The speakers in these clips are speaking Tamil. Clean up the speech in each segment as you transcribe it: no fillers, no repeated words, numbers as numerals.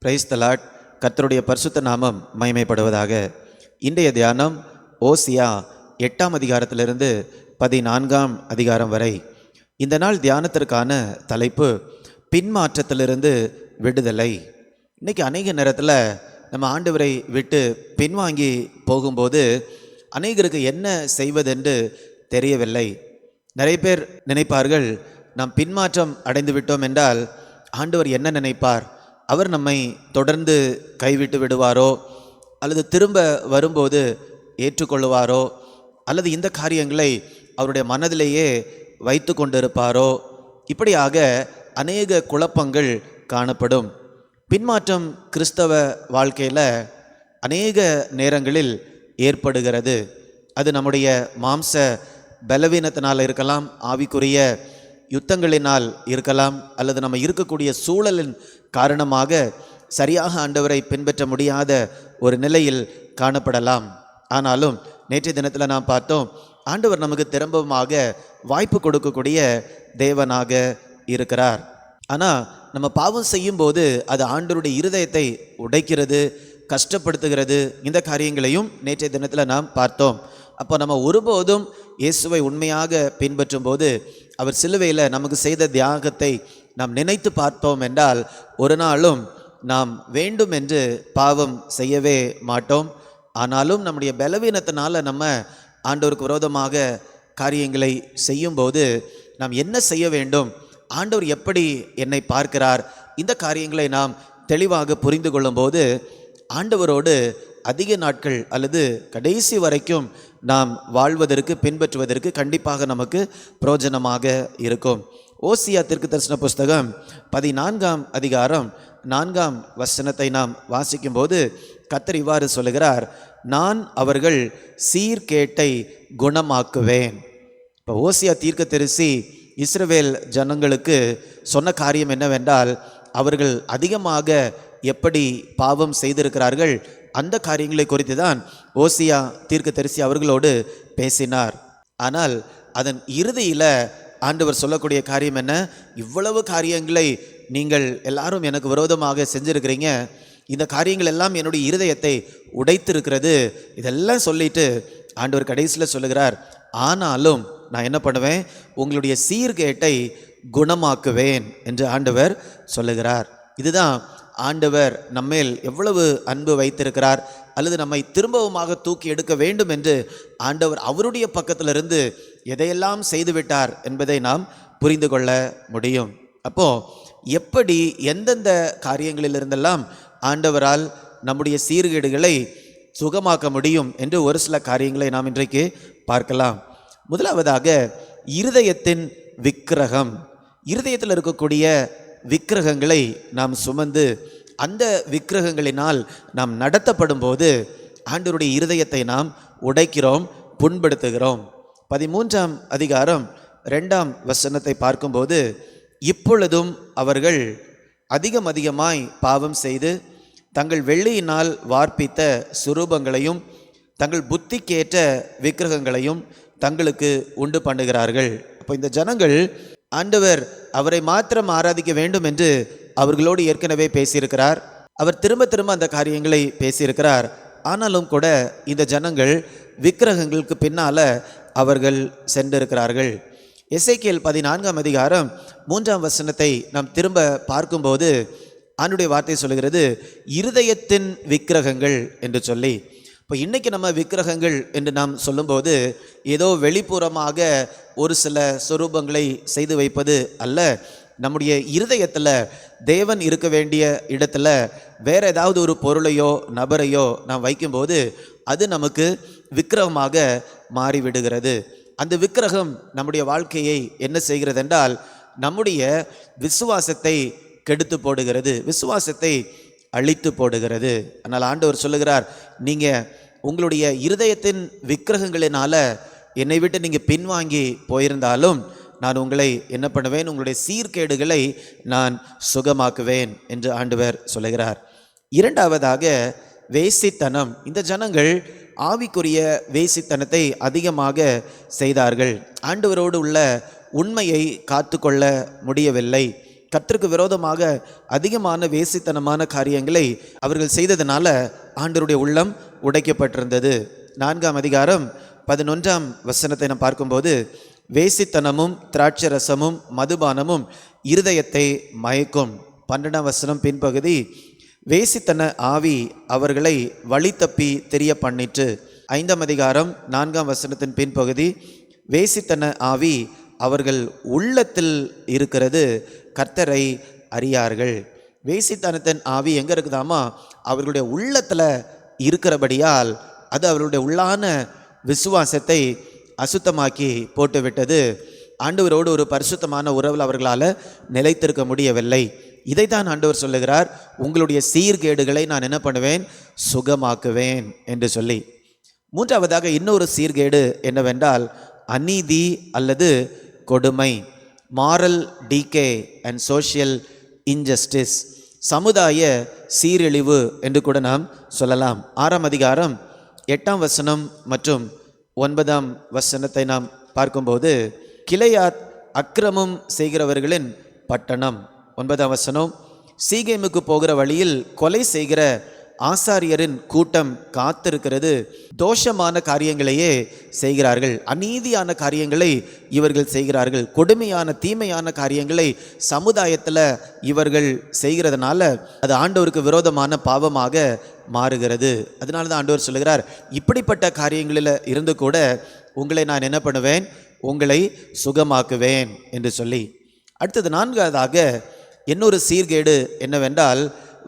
Praise the Lord. கர்த்தருடைய பரிசுத்த நாமம் மகிமைப்படுவதாக. இன்றைய தியானம் ஓசியா 8ஆம் அதிகாரத்திலிருந்து 14ஆம் அதிகாரம் வரை. இந்த நாள் தியானத்திற்கான தலைப்பு பின்மாற்றத்திலிருந்து விடுதலை. இன்றைக்கி அநேக நேரத்தில் நம்ம ஆண்டவரை விட்டு பின்வாங்கி போகும்போது அநேகருக்கு என்ன செய்வதென்று தெரியவில்லை. நிறைய பேர் நினைப்பார்கள், நாம் பின்மாற்றம் அடைந்து விட்டோம் என்றால் ஆண்டவர் என்ன நினைப்பார், அவர் நம்மை தொடர்ந்து கைவிட்டு விடுவாரோ, அல்லது திரும்ப வரும்போது ஏற்றுக்கொள்ளுவாரோ, அல்லது இந்த காரியங்களை அவருடைய மனதிலேயே வைத்து கொண்டிருப்பாரோ, இப்படியாக அநேக குழப்பங்கள் காணப்படும். பின்மாற்றம் கிறிஸ்தவ வாழ்க்கையில் அநேக நேரங்களில் ஏற்படுகிறது. அது நம்முடைய மாம்ச பலவீனத்தினால் இருக்கலாம், ஆவிக்குரிய யுத்தங்களினால் இருக்கலாம், அல்லது நம்ம இருக்கக்கூடிய சூழலின் காரணமாக சரியாக ஆண்டவரை பின்பற்ற முடியாத ஒரு நிலையில் காணப்படலாம். ஆனாலும் நேற்றைய தினத்தில் நாம் பார்த்தோம், ஆண்டவர் நமக்கு திரும்பமாக வாய்ப்பு கொடுக்கக்கூடிய தேவனாக இருக்கிறார். ஆனால் நம்ம பாவம் செய்யும்போது அது ஆண்டவருடைய இருதயத்தை உடைக்கிறது, கஷ்டப்படுத்துகிறது. இந்த காரியங்களையும் நேற்றைய தினத்தில் நாம் பார்த்தோம். அப்போ நம்ம ஒருபோதும் இயேசுவை உண்மையாக பின்பற்றும் போது அவர் சிலுவையில் நமக்கு செய்த தியாகத்தை நாம் நினைத்து பார்ப்போம் என்றால் ஒரு நாளும் நாம் வேண்டும் என்று பாவம் செய்யவே மாட்டோம். ஆனாலும் நம்முடைய பலவீனத்தினால நம்ம ஆண்டவருக்கு விரோதமாக காரியங்களை செய்யும்போது நாம் என்ன செய்ய வேண்டும், ஆண்டவர் எப்படி என்னை பார்க்கிறார், இந்த காரியங்களை நாம் தெளிவாக புரிந்து கொள்ளும்போது ஆண்டவரோடு அதிக நாட்கள் அல்லது கடைசி வரைக்கும் நாம் வாழ்வதற்கு பின்பற்றுவதற்கு கண்டிப்பாக நமக்கு பிரயோஜனமாக இருக்கும். ஓசியா தீர்க்கதரிசன புஸ்தகம் 14ஆம் அதிகாரம் 4ஆம் வசனத்தை நாம் வாசிக்கும்போது கர்த்தர் இவ்வாறு சொல்லுகிறார், நான் அவர்கள் சீர்கேட்டை குணமாக்குவேன். இப்போ ஓசியா தீர்க்கதரிசி இஸ்ரவேல் ஜனங்களுக்கு சொன்ன காரியம் என்னவென்றால், அவர்கள் அதிகமாக எப்படி பாவம் செய்திருக்கிறார்கள் அந்த காரியங்களை குறித்து தான் ஓசியா தீர்க்கதரிசி அவர்களோடு பேசினார். ஆனால் அதன் இறுதியில் ஆண்டவர் சொல்லக்கூடிய காரியம் என்ன, இவ்வளவு காரியங்களை நீங்கள் எல்லாரும் எனக்கு விரோதமாக செஞ்சிருக்கிறீங்க, இந்த காரியங்கள் எல்லாம் என்னுடைய இருதயத்தை உடைத்திருக்கிறது. இதெல்லாம் சொல்லிட்டு ஆண்டவர் கடைசியில் சொல்லுகிறார், ஆனாலும் நான் என்ன பண்ணுவேன், உங்களுடைய சீர்கேட்டை குணமாக்குவேன் என்று ஆண்டவர் சொல்லுகிறார். இதுதான் ஆண்டவர் நம்மேல் எவ்வளவு அன்பு வைத்திருக்கிறார், அல்லது நம்மை திரும்பவுமாக தூக்கி எடுக்க வேண்டும் என்று ஆண்டவர் அவருடைய பக்கத்திலிருந்து எதையெல்லாம் செய்துவிட்டார் என்பதை நாம் புரிந்து கொள்ள முடியும். அப்போ எப்படி எந்தெந்த காரியங்களிலிருந்தெல்லாம் ஆண்டவரால் நம்முடைய சீர்கேடுகளை சுகமாக்க முடியும் என்று ஒரு சில காரியங்களை நாம் இன்றைக்கு பார்க்கலாம். முதலாவதாக இருதயத்தின் விக்கிரகம். இருதயத்தில் இருக்கக்கூடிய விக்கிரகங்களை நாம் சுமந்து அந்த விக்கிரகங்களினால் நாம் நடத்தப்படும் போது ஆண்டவருடைய இருதயத்தை நாம் உடைக்கிறோம், புண்படுத்துகிறோம். 13ஆம் அதிகாரம் 2ஆம் வசனத்தை பார்க்கும்போது, இப்பொழுதும் அவர்கள் அதிகமாய் பாவம் செய்து தங்கள் வெள்ளியினால் வார்ப்பித்த சுரூபங்களையும் தங்கள் புத்திக்கேற்ற விக்கிரகங்களையும் தங்களுக்கு உண்டு பண்ணுகிறார்கள். அப்போ இந்த ஜனங்கள் ஆண்டவர் அவரை மாத்திரம் ஆராதிக்க வேண்டும் என்று அவர்களோடு ஏற்கனவே பேசியிருக்கிறார். அவர் திரும்ப திரும்ப அந்த காரியங்களை பேசியிருக்கிறார். ஆனாலும் கூட இந்த ஜனங்கள் விக்கிரகங்களுக்கு பின்னால் அவர்கள் சென்றிருக்கிறார்கள். எசேக்கியேல் 14ஆம் அதிகாரம் 3ஆம் வசனத்தை நாம் திரும்ப பார்க்கும்போது ஆண்டுடைய வார்த்தை சொல்லுகிறது, இருதயத்தின் விக்கிரகங்கள் என்று சொல்லி. இப்போ இன்றைக்கி நம்ம விக்கிரகங்கள் என்று நாம் சொல்லும்போது ஏதோ வெளிப்புறமாக ஒரு சில சொரூபங்களை செய்து வைப்பது அல்ல. நம்முடைய இருதயத்தில் தேவன் இருக்க வேண்டிய இடத்துல வேறு ஏதாவது ஒரு பொருளையோ நபரையோ நாம் வைக்கும்போது அது நமக்கு விக்கிரகமாக மாறிவிடுகிறது. அந்த விக்கிரகம் நம்முடைய வாழ்க்கையை என்ன செய்கிறது என்றால் நம்முடைய விசுவாசத்தை கெடுத்து போடுகிறது, விசுவாசத்தை அழித்து போடுகிறது. அதனால் ஆண்டவர் சொல்லுகிறார், நீங்கள் உங்களுடைய இருதயத்தின் விக்கிரகங்களினால என்னை விட்டு நீங்கள் பின்வாங்கி போயிருந்தாலும் நான் உங்களை என்ன பண்ணுவேன், உங்களுடைய சீர்கேடுகளை நான் சுகமாக்குவேன் என்று ஆண்டவர் சொல்லுகிறார். இரண்டாவதாக வேசித்தனம். இந்த ஜனங்கள் ஆவிக்குரிய வேசித்தனத்தை அதிகமாக செய்தார்கள். ஆண்டவரோடு உள்ள உண்மையை காத்து கொள்ள முடியவில்லை. கர்த்தருக்கு விரோதமாக அதிகமான வேசித்தனமான காரியங்களை அவர்கள் செய்ததுனால ஆண்டவருடைய உள்ளம் உடைக்கப்பட்டிருந்தது. 4ஆம் அதிகாரம் 11ஆம் வசனத்தை நாம் பார்க்கும்போது, வேசித்தனமும் திராட்சரசமும் மதுபானமும் இருதயத்தை மயக்கும். 12ஆம் வசனம் பின்பகுதி, வேசித்தன ஆவி அவர்களை வழி தப்பி தெரிய பண்ணிற்று. 5ஆம் அதிகாரம் 4ஆம் வசனத்தின் பின்பகுதி, வேசித்தன ஆவி அவர்கள் உள்ளத்தில் இருக்கிறது, கர்த்தரை அறியார்கள். வேசித்தனத்தின் ஆவி எங்கே இருக்குதாமா? அவர்களுடைய உள்ளத்தில் இருக்கிறபடியால் அது அவர்களுடைய உள்ளான விசுவாசத்தை அசுத்தமாக்கி போட்டுவிட்டது. ஆண்டவரோடு ஒரு பரிசுத்தமான உறவில் அவர்களால் நிலைத்திருக்க முடியவில்லை. இதைத்தான் ஆண்டவர் சொல்லுகிறார், உங்களுடைய சீர்கேடுகளை நான் என்ன பண்ணுவேன்? சுகமாக்குவேன் என்று சொல்லி. மூன்றாவதாக இன்னொரு சீர்கேடு என்னவென்றால் அநீதி அல்லது கொடுமை, moral decay and social injustice, சமுதாய சீரழிவு என்று கூட நாம் சொல்லலாம். 6ஆம் அதிகாரம் 8ஆம் வசனம் மற்றும் 9ஆம் வசனத்தை நாம் பார்க்கும்போது, கிளையாத் அக்கிரமம் செய்கிறவர்களின் பட்டணம். 9ஆம் வசனம், சீகேமுக்கு போகிற வழியில் கொலை செய்கிற ஆசாரியரின் கூட்டம் காத்திருக்கிறது. தோஷமான காரியங்களையே செய்கிறார்கள், அநீதியான காரியங்களை இவர்கள் செய்கிறார்கள், கொடுமையான தீமையான காரியங்களை சமுதாயத்தில் இவர்கள் செய்கிறதுனால அது ஆண்டவருக்கு விரோதமான பாவமாக மாறுகிறது. அதனால தான் ஆண்டவர் சொல்லுகிறார், இப்படிப்பட்ட காரியங்களில் இருந்து கூட உங்களை நான் என்ன பண்ணுவேன்? உங்களை சுகமாக்குவேன் என்று சொல்லி. அடுத்தது 4ஆவதாக இன்னொரு சீர்கேடு என்னவென்றால்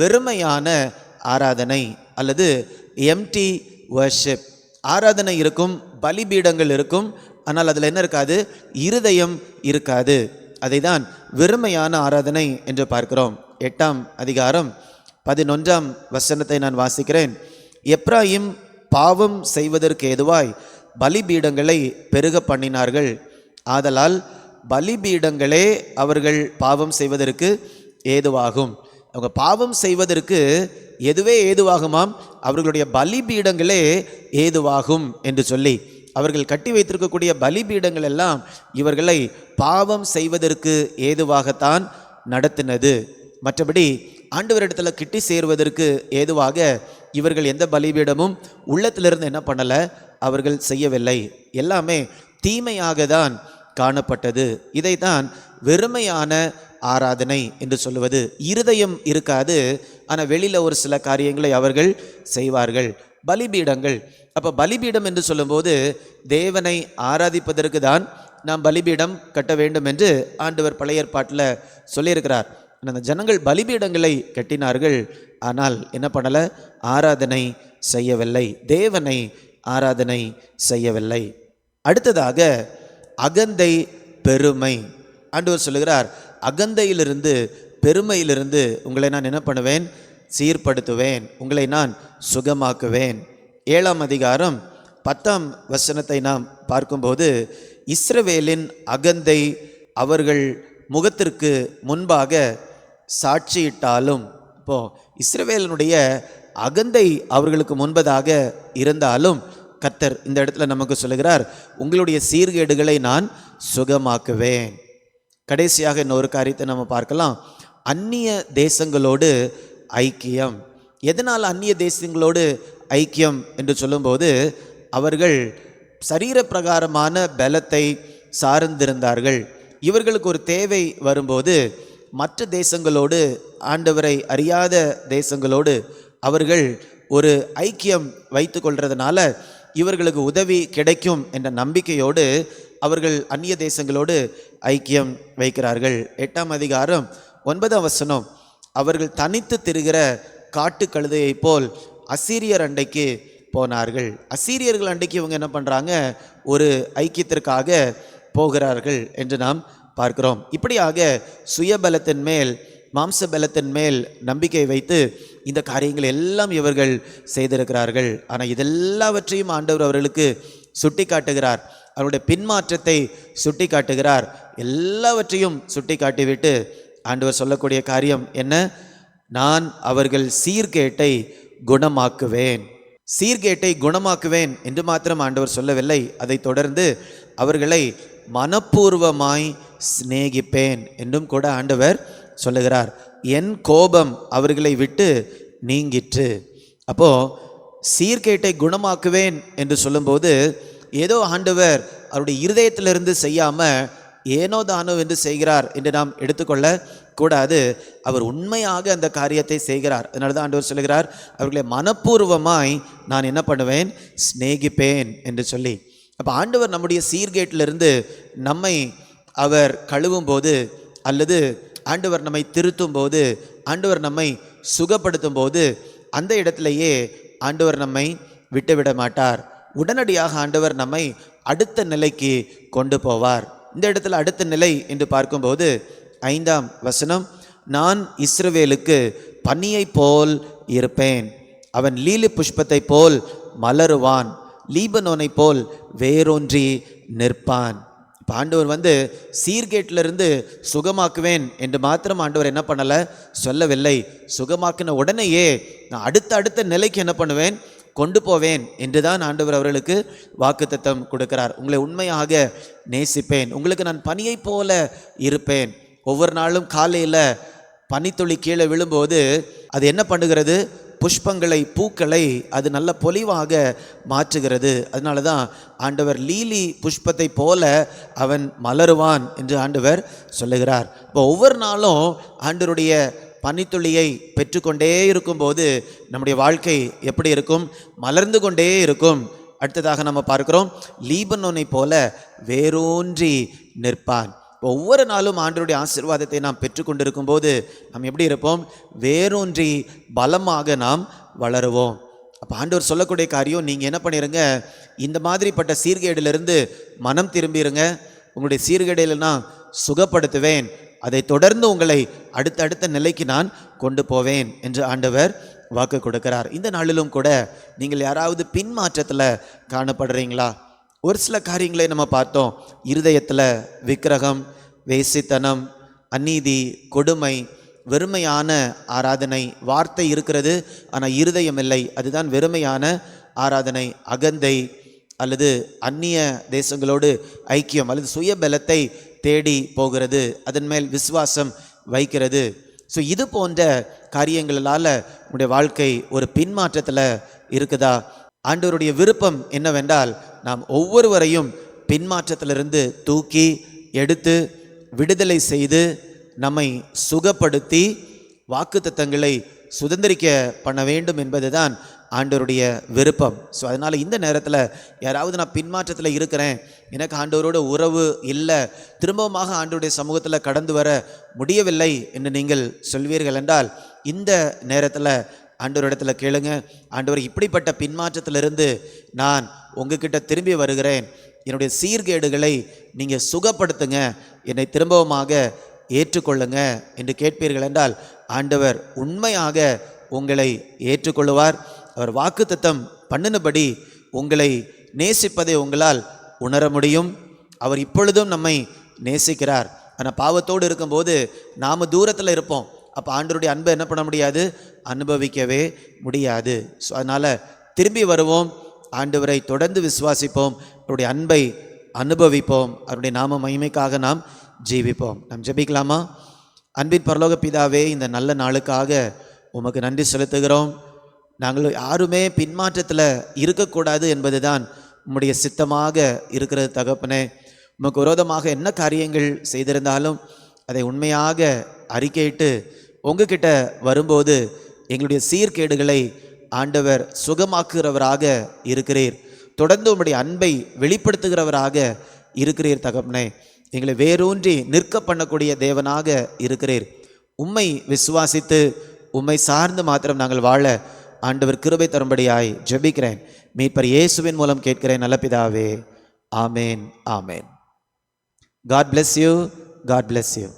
வெறுமையான ஆராதனை அல்லது எம்டி வர்ஷிப். ஆராதனை இருக்கும், பலிபீடங்கள் இருக்கும், ஆனால் அதில் என்ன இருக்காது? இருதயம் இருக்காது. அதை தான் வெறுமையான ஆராதனை என்று பார்க்கிறோம். 8ஆம் அதிகாரம் 11ஆம் வசனத்தை நான் வாசிக்கிறேன். எப்ராயிம் பாவம் செய்வதற்கு ஏதுவாய் பலிபீடங்களை பெருக பண்ணினார்கள், ஆதலால் பலிபீடங்களே அவர்கள் பாவம் செய்வதற்கு ஏதுவாகும். அவங்க பாவம் செய்வதற்கு எதுவே ஏதுவாகுமாம்? அவர்களுடைய பலிபீடங்களே ஏதுவாகும் என்று சொல்லி அவர்கள் கட்டி வைத்திருக்கக்கூடிய பலிபீடங்கள் எல்லாம் இவர்களை பாவம் செய்வதற்கு ஏதுவாகத்தான் நடத்தினது. மற்றபடி ஆண்டவரிடத்தில் கிட்டி சேருவதற்கு ஏதுவாக இவர்கள் எந்த பலிபீடமும் உள்ளத்திலிருந்து என்ன பண்ணலை, அவர்கள் செய்யவில்லை. எல்லாமே தீமையாக தான் காணப்பட்டது. இதைத்தான் வெறுமையான ஆராதனை என்று சொல்லுவது. இருதயம் இருக்காது, ஆனால் வெளியில் ஒரு சில காரியங்களை அவர்கள் செய்வார்கள். பலிபீடங்கள், அப்போ பலிபீடம் என்று சொல்லும்போது தேவனை ஆராதிப்பதற்கு தான் நாம் பலிபீடம் கட்ட வேண்டும் என்று ஆண்டவர் பழைய ஏற்பாட்டில் சொல்லியிருக்கிறார். அந்த ஜனங்கள் பலிபீடங்களை கட்டினார்கள், ஆனால் என்ன பண்ணலை? ஆராதனை செய்யவில்லை, தேவனை ஆராதனை செய்யவில்லை. அடுத்ததாக அகந்தை பெருமை. ஆண்டவர் சொல்லுகிறார், அகந்தையிலிருந்து பெருமையிலிருந்து உங்களை நான் என்ன பண்ணுவேன்? சீர்படுத்துவேன், உங்களை நான் சுகமாக்குவேன். 7ஆம் அதிகாரம் 10ஆம் வசனத்தை நாம் பார்க்கும்போது, இஸ்ரவேலின் அகந்தை அவர்கள் முகத்திற்கு முன்பாக சாட்சியிட்டாலும், இப்போ இஸ்ரவேலினுடைய அகந்தை அவர்களுக்கு முன்பதாக இருந்தாலும் கர்த்தர் இந்த இடத்துல நமக்கு சொல்லுகிறார், உங்களுடைய சீர்கேடுகளை நான் சுகமாக்குவேன். கடைசியாக இன்னொரு காரியத்தை நம்ம பார்க்கலாம், அந்நிய தேசங்களோடு ஐக்கியம். எதனால் அந்நிய தேசங்களோடு ஐக்கியம் என்று சொல்லும்போது, அவர்கள் சரீர பிரகாரமான பலத்தை சார்ந்திருந்தார்கள். இவர்களுக்கு ஒரு தேவை வரும்போது மற்ற தேசங்களோடு, ஆண்டவரை அறியாத தேசங்களோடு அவர்கள் ஒரு ஐக்கியம் வைத்து கொள்றதுனால இவர்களுக்கு உதவி கிடைக்கும் என்ற நம்பிக்கையோடு அவர்கள் அந்நிய தேசங்களோடு ஐக்கியம் வைக்கிறார்கள். 8ஆம் அதிகாரம் 9ஆம் வசனம், அவர்கள் தனித்து திரிகிற காட்டு கழுதையை போல் அசீரியர் அண்டைக்கு போனார்கள். அசீரியர்கள் அண்டைக்கு இவங்க என்ன பண்ணுறாங்க? ஒரு ஐக்கியத்திற்காக போகிறார்கள் என்று நாம் பார்க்கிறோம். இப்படியாக சுயபலத்தின் மேல், மாம்ச பலத்தின் மேல் நம்பிக்கை வைத்து இந்த காரியங்கள் எல்லாம் இவர்கள் செய்திருக்கிறார்கள். ஆனால் இதெல்லாவற்றையும் ஆண்டவர் அவர்களுக்கு சுட்டி காட்டுகிறார், அவருடைய பின்மாற்றத்தை சுட்டி காட்டுகிறார். எல்லாவற்றையும் சுட்டி காட்டிவிட்டு ஆண்டவர் சொல்லக்கூடிய காரியம் என்ன? நான் அவர்கள் சீர்கேட்டை குணமாக்குவேன். சீர்கேட்டை குணமாக்குவேன் என்று மாத்திரம் ஆண்டவர் சொல்லவில்லை, அதை தொடர்ந்து அவர்களை மனப்பூர்வமாய் சிநேகிப்பேன் என்றும் கூட ஆண்டவர் சொல்லுகிறார், என் கோபம் அவர்களை விட்டு நீங்கிற்று. அப்போ சீர்கேட்டை குணமாக்குவேன் என்று சொல்லும்போது ஏதோ ஆண்டவர் அவருடைய இருதயத்திலிருந்து செய்யாம ஏனோ தானோ என்று செய்கிறார் என்று நாம் எடுத்துக்கொள்ள கூடாது. அவர் உண்மையாக அந்த காரியத்தை செய்கிறார். அதனால தான் ஆண்டவர் சொல்லுகிறார், அவர்களை மனப்பூர்வமாய் நான் என்ன பண்ணுவேன், சிநேகிப்பேன் என்று சொல்லி. அப்போ ஆண்டவர் நம்முடைய சீர்கேட்டிலிருந்து நம்மை அவர் கழுவும் போது, அல்லது ஆண்டவர் நம்மை திருத்தும் போது, ஆண்டவர் நம்மை சுகப்படுத்தும் போது, அந்த இடத்திலேயே ஆண்டவர் நம்மை விட்டுவிட மாட்டார். உடனடியாக ஆண்டவர் நம்மை அடுத்த நிலைக்கு கொண்டு போவார். இந்த இடத்துல அடுத்த நிலை என்று பார்க்கும்போது 5ஆம் வசனம், நான் இஸ்ரவேலுக்கு பனியை போல் இருப்பேன், அவன் லீலி புஷ்பத்தை போல் மலருவான், லீபனோனை போல் வேரூன்றி நிற்பான். இப்போ ஆண்டவர் சீர்கேட்டிலிருந்து சுகமாக்குவேன் என்று மாத்திரம் ஆண்டவர் என்ன பண்ணலை, சொல்லவில்லை. சுகமாக்கின உடனேயே நான் அடுத்த நிலைக்கு என்ன பண்ணுவேன், கொண்டு போவேன் என்று தான் ஆண்டவர் அவர்களுக்கு வாக்குத்தத்தம் கொடுக்கிறார். உங்களை உண்மையாக நேசிப்பேன், உங்களுக்கு நான் பனியை போல இருப்பேன். ஒவ்வொரு நாளும் காலையில் பனித்துளி கீழே விழும்போது அது என்ன பண்ணுகிறது, புஷ்பங்களை, பூக்களை அது நல்ல பொலிவாக மாற்றுகிறது. அதனால தான் ஆண்டவர் லீலி புஷ்பத்தை போல அவன் மலருவான் என்று ஆண்டவர் சொல்லுகிறார். இப்போ ஒவ்வொரு நாளும் ஆண்டவருடைய பனித்துளியை பெற்றுக்கொண்டே இருக்கும்போது நம்முடைய வாழ்க்கை எப்படி இருக்கும், மலர்ந்து கொண்டே இருக்கும். அடுத்ததாக நம்ம பார்க்கிறோம், லீபனோனை போல வேரூன்றி நிற்பான். ஒவ்வொரு நாளும் ஆண்டவருடைய ஆசீர்வாதத்தை நாம் பெற்றுக்கொண்டிருக்கும் போது நாம் எப்படி இருப்போம், வேரூன்றி பலமாக நாம் வளருவோம். அப்போ ஆண்டவர் சொல்லக்கூடிய காரியம், நீங்கள் என்ன பண்ணிடுங்க, இந்த மாதிரிப்பட்ட சீர்கேடிலிருந்து மனம் திரும்பிடுங்க, உங்களுடைய சீர்கேடில் நான் சுகப்படுத்துவேன், அதை தொடர்ந்து உங்களை அடுத்த நிலைக்கு நான் கொண்டு போவேன் என்று ஆண்டவர் வாக்கு கொடுக்கிறார். இந்த நாளிலும் கூட நீங்கள் யாராவது பின்மாற்றத்தில் காணப்படுறீங்களா? ஒரு சில காரியங்களை நம்ம பார்த்தோம். இருதயத்தில் விக்கிரகம், வேசித்தனம், அநீதி, கொடுமை, வெறுமையான ஆராதனை. வார்த்தை இருக்கிறது ஆனால் இருதயம் இல்லை, அதுதான் வெறுமையான ஆராதனை. அகந்தை அல்லது அந்நிய தேசங்களோடு ஐக்கியம் அல்லது சுயபலத்தை தேடி போகிறது, அதன் மேல் விசுவாசம் வைக்கிறது. ஸோ இது போன்ற காரியங்களால் உங்களுடைய வாழ்க்கை ஒரு பின்மாற்றத்தில் இருக்குதா? ஆண்டவருடைய விருப்பம் என்னவென்றால், நாம் ஒவ்வொருவரையும் பின்மாற்றத்திலிருந்து தூக்கி எடுத்து விடுதலை செய்து நம்மை சுகப்படுத்தி வாக்குத்தத்தங்களை சுதந்திரிக்க பண்ண வேண்டும் என்பதுதான் ஆண்டவருடைய விருப்பம். ஸோ அதனால் இந்த நேரத்தில் யாராவது நான் பின்மாற்றத்தில் இருக்கிறேன், எனக்கு ஆண்டவரோட உறவு இல்லை, திரும்பவுமாக ஆண்டவருடைய சமூகத்தில் கடந்து வர முடியவில்லை என்று நீங்கள் சொல்வீர்கள் என்றால், இந்த நேரத்தில் ஆண்டவரிடத்தில் கேளுங்க, ஆண்டவர் இப்படிப்பட்ட பின்மாற்றத்திலிருந்து நான் உங்ககிட்ட திரும்பி வருகிறேன், என்னுடைய சீர்கேடுகளை நீங்கள் சுகப்படுத்துங்க, என்னை திரும்பவுமாக ஏற்றுக்கொள்ளுங்க என்று கேட்பீர்கள் என்றால் ஆண்டவர் உண்மையாக உங்களை ஏற்றுக்கொள்ளுவார். அவர் வாக்குத்தத்தம் பண்ணினபடி உங்களை நேசிப்பதை உங்களால் உணர முடியும். அவர் இப்பொழுதும் நம்மை நேசிக்கிறார். ஆனால் பாவத்தோடு இருக்கும்போது நாம் தூரத்தில் இருப்போம். அப்போ ஆண்டவருடைய அன்பை என்ன பண்ண முடியாது, அனுபவிக்கவே முடியாது. ஸோ அதனால் திரும்பி வருவோம், ஆண்டவரை தொடர்ந்து விசுவாசிப்போம், அவருடைய அன்பை அனுபவிப்போம், அவருடைய நாம மகிமைக்காக நாம் ஜீவிப்போம். நாம் ஜெபிக்கலாமா? அன்பின் பரலோக பிதாவே, இந்த நல்ல நாளுக்காக உமக்கு நன்றி செலுத்துகிறோம். நாங்கள் யாருமே பின்மாற்றத்தில் இருக்கக்கூடாது என்பது தான் உம்முடைய சித்தமாக இருக்கிறது தகப்பனே. உமக்கு விரோதமாக என்ன காரியங்கள் செய்திருந்தாலும் அதை உண்மையாக அறிக்கையிட்டு உங்ககிட்ட வரும்போது எங்களுடைய சீர்கேடுகளை ஆண்டவர் சுகமாக்குகிறவராக இருக்கிறீர். தொடர்ந்து உம்முடைய அன்பை வெளிப்படுத்துகிறவராக இருக்கிறீர் தகப்பனே. எங்களை வேரூன்றி நிற்க பண்ணக்கூடிய தேவனாக இருக்கிறீர். உம்மை விசுவாசித்து உம்மை சார்ந்து மாத்திரம் நாங்கள் வாழ ஆண்டவர் கிருபை தரும்படியாய் ஜெபிக்கிறேன். மீட்பர் இயேசுவின் மூலம் கேட்கிறேன் நல்ல பிதாவே. ஆமேன், ஆமேன். God bless you. God bless you.